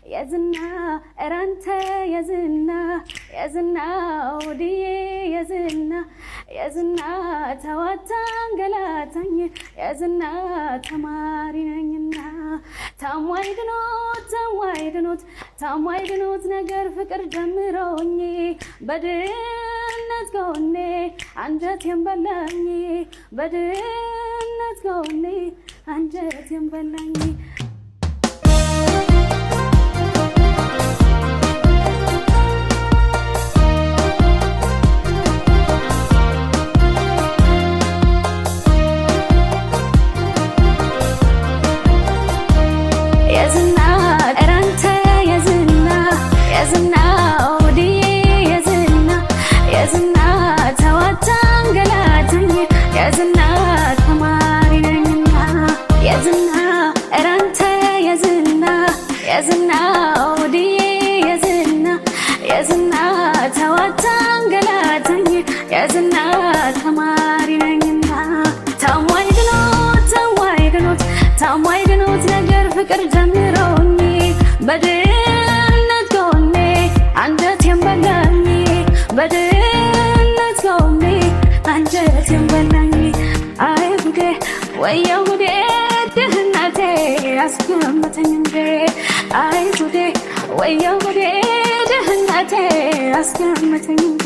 يزنا أرانتا يزنا ودي يزنا تواتان غلاتاني يزنا تمارينينا تاموايدنوت نجر فكر جمروني بدنت قوني አንጀት የምበላኝ በድነት ጎኔ አንጀት የምበላኝ የዝና እራንተ የዝና ወዲዬ የዝና ተዋታን ገላትኝ የዝና ተማሪ ነኝና የዝና እራንተ የዝና ወዲዬ የዝና ተዋታን ገላትኝ የዝና ተማሪ ነኝና ታሟይድኖት ነገር ፍቅር ጀምረውኝ በድነት ጎኔ አንጀት የምበላኝ በድነት ጎኔ አንጀት የምበላኝ አይ ጉዴ ወየው ጉዴ ድህነቴ አስገመተኝ እንዴ አይ ጉዴ ወየው ጉዴ ድህነቴ አስገመተኝ እንዴ